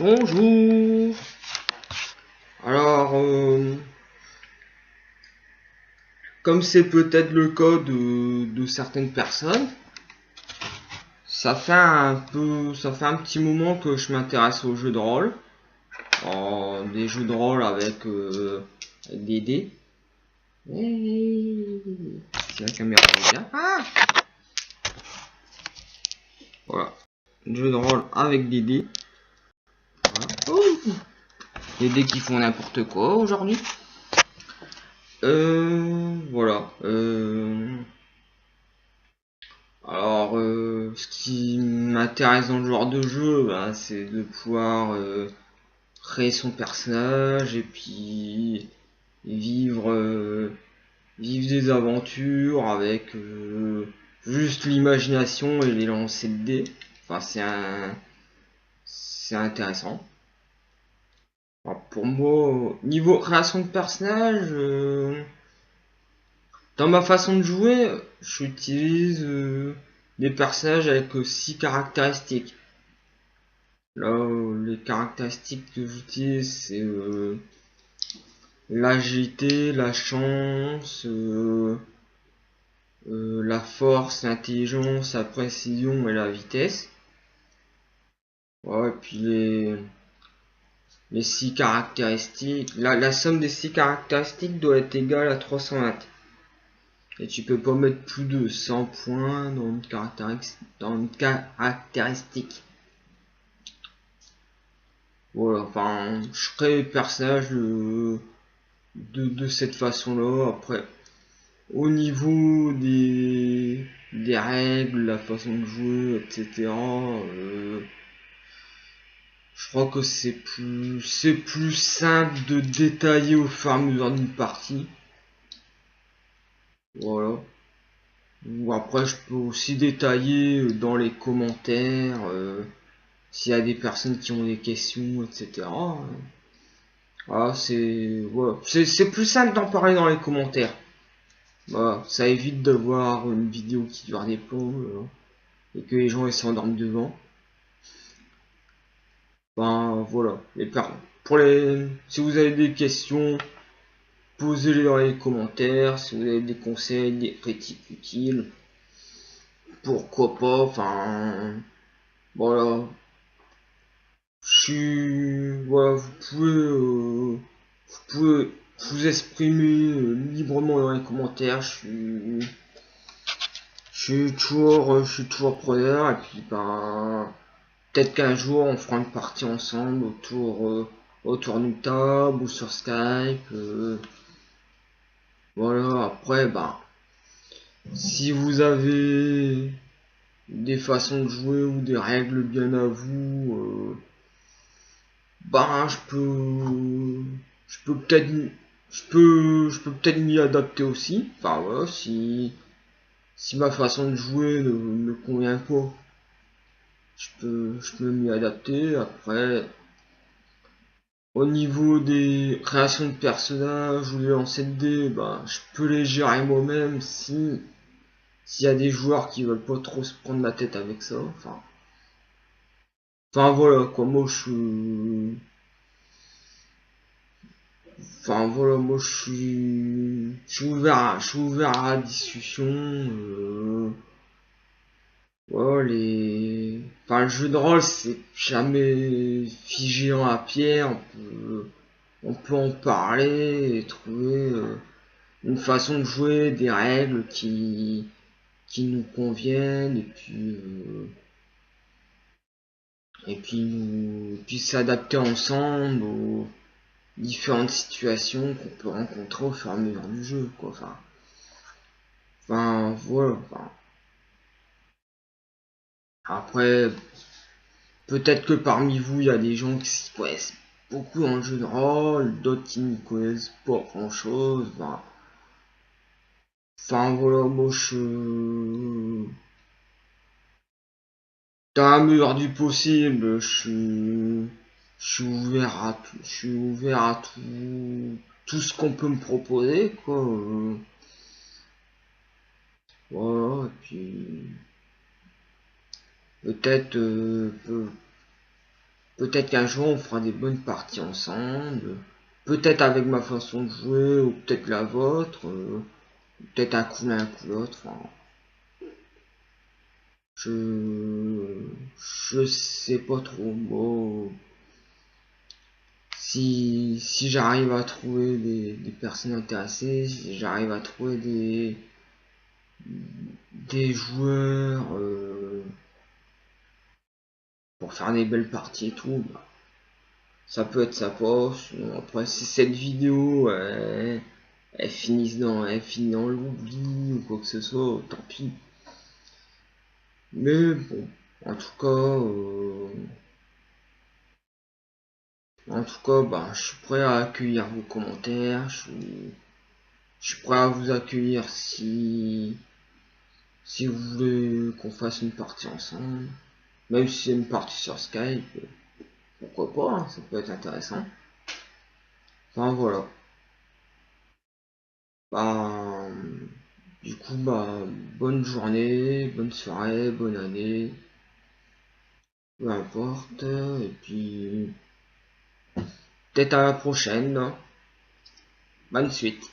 Bonjour. Alors, comme c'est peut-être le cas de certaines personnes, ça fait un petit moment que je m'intéresse aux jeux de rôle. Des jeux de rôle avec des dés. Si la caméra est bien. Voilà. Des jeux de rôle avec des dés. Voilà. Des dés qui font n'importe quoi aujourd'hui. Voilà. Ce qui m'intéresse dans le genre de jeu, c'est de pouvoir créer son personnage et puis vivre, vivre des aventures avec juste l'imagination et les lancers de dés. Enfin, c'est intéressant. Alors, pour moi, niveau création de personnage, dans ma façon de jouer, j'utilise des personnages avec 6 caractéristiques. Là, les caractéristiques que j'utilise, c'est l'agilité, la chance, la force, l'intelligence, la précision et la vitesse. Ouais, et puis les 6 caractéristiques, la somme des 6 caractéristiques doit être égale à 320. Et tu peux pas mettre plus de 100 points dans une caractéristique. Voilà, enfin, je crée les personnages de cette façon-là. Après, au niveau des règles, la façon de jouer, etc., je crois que c'est plus simple de détailler au fur et à mesure d'une partie. Voilà. Ou après, je peux aussi détailler dans les commentaires s'il y a des personnes qui ont des questions, etc. Voilà, c'est plus simple d'en parler dans les commentaires. Voilà, ça évite d'avoir une vidéo qui dure des plombs et que les gens ils s'endorment devant. Ben voilà. Si vous avez des questions, posez-les dans les commentaires. Si vous avez des conseils, des critiques utiles, pourquoi pas. Enfin voilà. Voilà, vous pouvez vous exprimer librement dans les commentaires. Je suis toujours preneur et puis peut-être qu'un jour on fera une partie ensemble autour d'une table ou sur Skype. Voilà, après si vous avez des façons de jouer ou des règles bien à vous, je peux peut-être je peux peut-être m'y adapter aussi. Enfin voilà, si ma façon de jouer ne me convient pas, je peux m'y adapter. Après, au niveau des créations de personnages ou des lancers de dés, je peux les gérer moi-même s'il y a des joueurs qui veulent pas trop se prendre la tête avec ça. Enfin voilà quoi, moi je suis ouvert à la discussion. Le jeu de rôle c'est jamais figé en la pierre. On peut en parler et trouver une façon de jouer, des règles qui nous conviennent puis s'adapter ensemble aux différentes situations qu'on peut rencontrer au fur et à mesure du jeu quoi. Voilà. Après, peut-être que parmi vous il y a des gens qui s'y connaissent beaucoup en jeu de rôle, d'autres qui n'y connaissent pas grand chose. Voilà, moi dans la mesure du possible, je suis ouvert à tout, je suis ouvert à tout ce qu'on peut me proposer, quoi. Voilà, et puis peut-être Peut-être qu'un jour on fera des bonnes parties ensemble. Peut-être avec ma façon de jouer, ou peut-être la vôtre. Peut-être un coup l'un, un coup l'autre. Enfin, je sais pas trop. Bon, si j'arrive à trouver des personnes intéressées, si j'arrive à trouver des joueurs pour faire des belles parties et tout, bah, ça peut être sa poche. Après, si cette vidéo elle finit dans l'oubli ou quoi que ce soit, tant pis. Mais bon, en tout cas, bah, je suis prêt à accueillir vos commentaires. Je suis prêt à vous accueillir si vous voulez qu'on fasse une partie ensemble. Même si c'est une partie sur Skype, pourquoi pas, hein, ça peut être intéressant. Enfin voilà. Bah, du coup, bah, bonne journée, bonne soirée, bonne année, peu importe. Et puis, peut-être à la prochaine. Bonne suite.